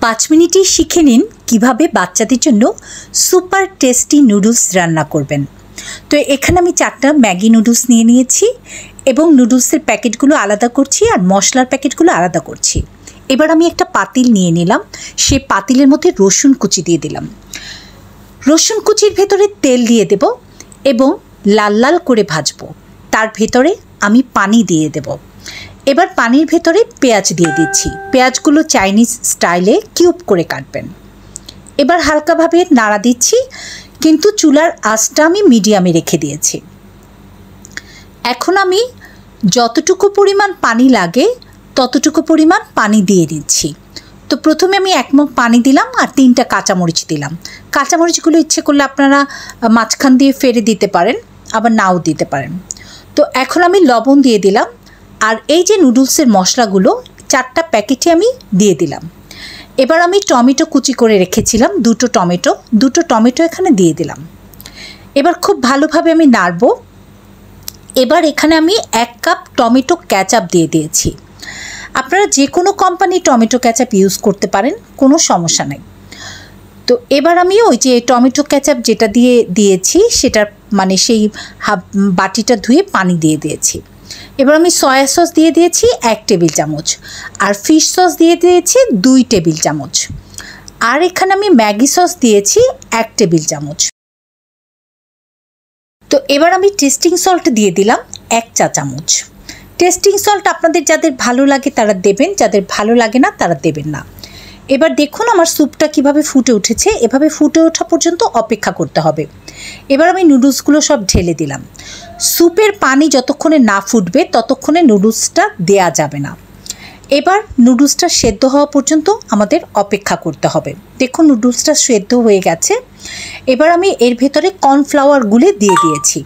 5 মিনিটেই শিখে নিন কিভাবে বাচ্চাদের জন্য সুপার টেস্টি নুডলস রান্না করবেন। তো এখানে আমি 4টা ম্যাগি নুডলস নিয়ে নিয়েছি এবং নুডলসের প্যাকেটগুলো আলাদা করছি আর মশলার প্যাকেটগুলো আলাদা করছি। এবার আমি একটা পাতিল নিয়ে নিলাম, সেই পাতিলের মধ্যে রসুন কুচি দিয়ে দিলাম। রসুন কুচির ভেতরে তেল দিয়ে দেব এবং লাল লাল করে ভাজবো। তার ভেতরে আমি পানি দিয়ে দেব। এবার পানির ভেতরে পেঁয়াজ দিয়ে দিচ্ছি। পেঁয়াজগুলো চাইনিজ স্টাইলে কিউব করে কাটবেন। এবার হালকাভাবে নাড়া দিচ্ছি, কিন্তু চুলার আঁচটা আমি মিডিয়ামে রেখে দিয়েছি। এখন আমি যতটুকু পরিমাণ পানি লাগে ততটুকু পরিমাণ পানি দিয়ে দিচ্ছি। তো প্রথমে আমি 1 মগ পানি দিলাম আর 3টা কাঁচামরিচ দিলাম। কাঁচামরিচগুলো ইচ্ছে করলে আপনারা মাঝখান দিয়ে ফেলে দিতে পারেন, আবার নাও দিতে পারেন। তো এখন আমি লবণ দিয়ে দিলাম আর এই যে নুডলসের মশলাগুলো 4টা প্যাকেটে আমি দিয়ে দিলাম। এবার আমি টমেটো কুচি করে রেখেছিলাম, 2টো টমেটো এখানে দিয়ে দিলাম। এবার খুব ভালোভাবে আমি নাড়ব। এবার এখানে আমি 1 কাপ টমেটো কেচাপ দিয়ে দিয়েছি। আপনারা যে কোনো কোম্পানি টমেটো কেচাপ ইউজ করতে পারেন, কোনো সমস্যা নেই। তো এবার আমি ওই যে টমেটো কেচাপ যেটা দিয়েছি সেটার মানে সেই বাটিটা ধুয়ে পানি দিয়ে দিয়েছি। এবার আমি সয়া সস দিয়ে দিয়েছি 1 টেবিল চামচ আর ফিশ সস দিয়ে দিয়েছি 2 টেবিল চামচ আর এখানে আমি ম্যাগি সস দিয়েছি 1 টেবিল চামচ। তো এবার আমি টেস্টিং সল্ট দিয়ে দিলাম 1 চা চামচ। টেস্টিং সল্ট আপনাদের যাদের ভালো লাগে তারা দেবেন, যাদের ভালো লাগে না তারা দেবেন না। এবার দেখুন আমার স্যুপটা কিভাবে ফুটে উঠেছে। এভাবে ফুটে ওঠা পর্যন্ত অপেক্ষা করতে হবে। এবার আমি নুডলসগুলো সব ঢেলে দিলাম। স্যুপের পানি যতক্ষণে না ফুটবে ততক্ষণে নুডলসটা দেয়া যাবে না। এবার নুডলসটা সেদ্ধ হওয়া পর্যন্ত আমাদের অপেক্ষা করতে হবে। দেখুন নুডলসটা সেদ্ধ হয়ে গেছে। এবার আমি এর ভেতরে কর্নফ্লাওয়ার গুলে দিয়ে দিয়েছি।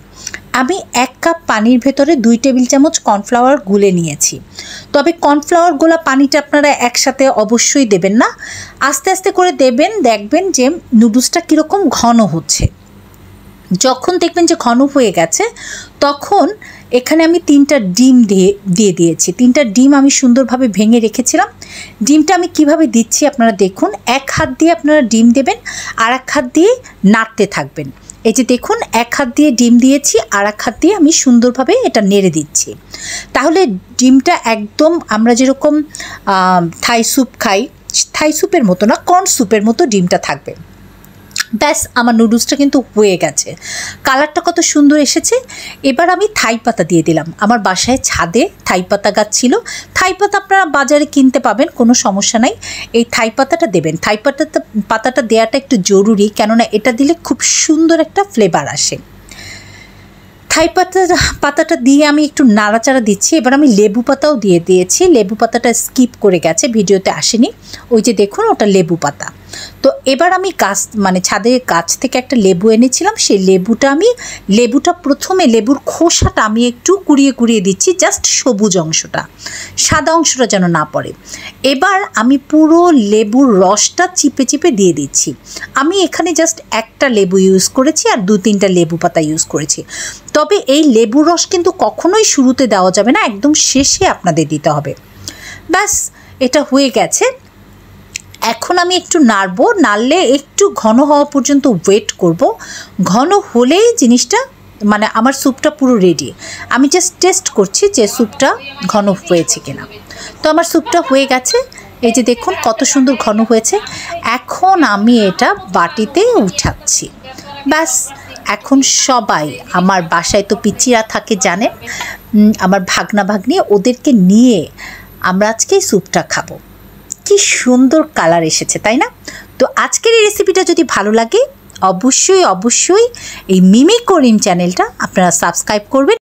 আমি 1 কাপ পানির ভেতরে 2 টেবিল চামচ কর্নফ্লাওয়ার গুলে নিয়েছি। তবে কর্নফ্লাওয়ার গোলা পানিটা আপনারা একসাথে অবশ্যই দেবেন না, আস্তে আস্তে করে দেবেন। দেখবেন যে নুডলসটা কীরকম ঘন হচ্ছে। যখন দেখবেন যে ঘন হয়ে গেছে তখন এখানে আমি 3টা ডিম দিয়ে দিয়েছি। 3টা ডিম আমি সুন্দরভাবে ভেঙে রেখেছিলাম। ডিমটা আমি কিভাবে দিচ্ছি আপনারা দেখুন। 1 হাত দিয়ে আপনারা ডিম দেবেন আর 1 হাত দিয়ে নাড়তে থাকবেন। এই যে দেখুন 1 হাত দিয়ে ডিম দিয়েছি আর 1 হাত দিয়ে আমি সুন্দরভাবে এটা নেড়ে দিচ্ছি। তাহলে ডিমটা একদম আমরা যেরকম থাই স্যুপ খাই, থাই স্যুপের মতো না, কর্ন স্যুপের মতো ডিমটা থাকবে। ব্যাস আমার নুডলসটা কিন্তু হয়ে গেছে। কালারটা কত সুন্দর এসেছে। এবার আমি থাই পাতা দিয়ে দিলাম। আমার বাসায় ছাদে থাই পাতা গাছ ছিল। থাই পাতা আপনারা বাজারে কিনতে পাবেন, কোনো সমস্যা নাই। এই থাই পাতাটা দেবেন। থাই পাতাটা দেওয়াটা একটু জরুরি, কেননা এটা দিলে খুব সুন্দর একটা ফ্লেভার আসে। থাই পাতাটা দিয়ে আমি একটু নাড়াচাড়া দিচ্ছি। এবার আমি লেবু পাতাও দিয়ে দিয়েছি। লেবু পাতাটা স্কিপ করে গেছে, ভিডিওতে আসেনি। ওই যে দেখুন ওটা লেবু পাতা। তো এবার আমি ছাদের গাছ থেকে একটা লেবু এনেছিলাম, সেই লেবুটা প্রথমে লেবুর খোসাটা আমি একটু কুড়িয়ে দিচ্ছি, জাস্ট সবুজ অংশটা, সাদা অংশটা যেন না পড়ে। এবার আমি পুরো লেবুর রসটা চিপে দিয়ে দিচ্ছি। আমি এখানে জাস্ট একটা লেবু ইউজ করেছি আর 2-3টা লেবু পাতা ইউজ করেছি। তবে এই লেবুর রস কিন্তু কখনোই শুরুতে দেওয়া যাবে না, একদম শেষে আপনাদের দিতে হবে। ব্যাস এটা হয়ে গেছে। এখন আমি একটু নাড়লে একটু ঘন হওয়া পর্যন্ত ওয়েট করব। ঘন হলেই জিনিসটা আমার স্যুপটা পুরো রেডি। আমি জাস্ট টেস্ট করছি যে স্যুপটা ঘন হয়েছে কিনা। তো আমার স্যুপটা হয়ে গেছে। এই যে দেখুন কত সুন্দর ঘন হয়েছে। এখন আমি এটা বাটিতে উঠাচ্ছি। ব্যাস এখন সবাই, আমার বাসায় তো পিচ্চিরা থাকে জানেন, আমার ভাগনা ভাগ্নি, ওদেরকে নিয়ে আমরা আজকে এই স্যুপটা খাবো। কি সুন্দর কালার এসেছে, তাই না? তো আজকের এই রেসিপিটা যদি ভালো লাগে অবশ্যই এই মিমি করিম চ্যানেলটা আপনারা সাবস্ক্রাইব করবেন।